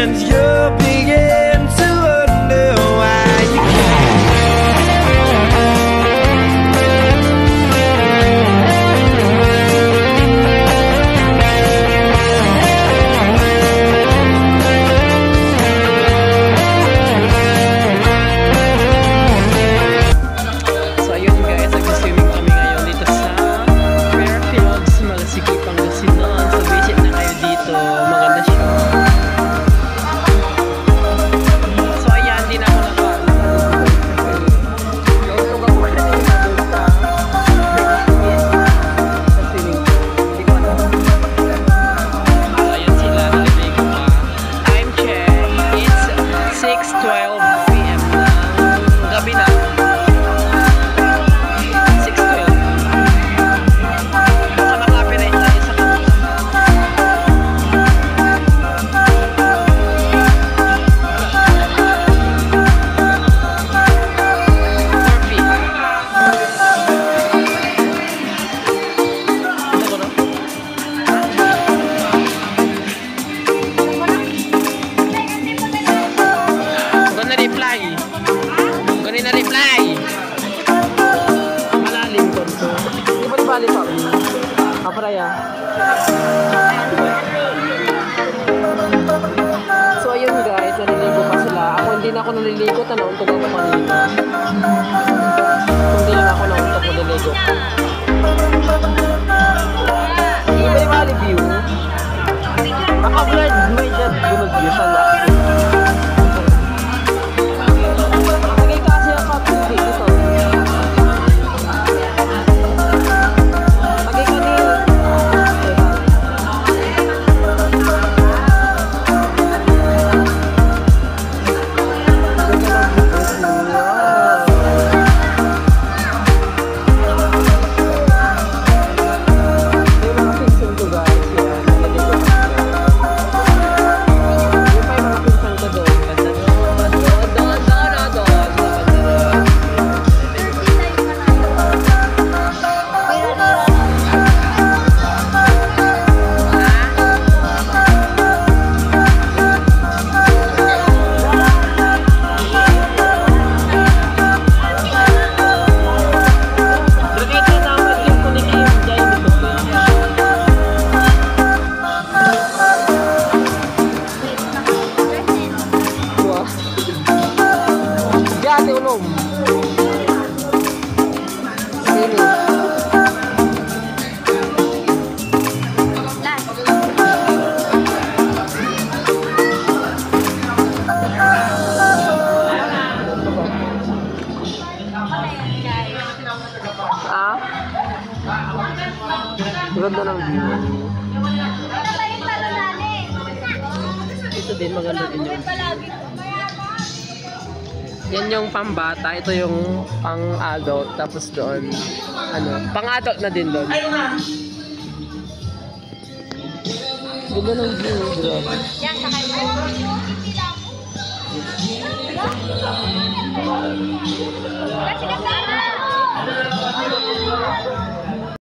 friends, you'll begin to wonder why you So ayun guys, naliligo pa sila. Ako hindi na ako naliligo, nauntog ako kanina. Hindi lang ako nauntog naliligo. Iba yung valley view. Naka-blurred, may just good view sa last. Nagay kasi ang kapit dito. Ganda ng view. Ito din, maganda din yun. Yan yung pambata, ito yung pang-adult, tapos doon, pang-adult na din doon. Ganda ng view, bro. Yan, sakay mo. Kasi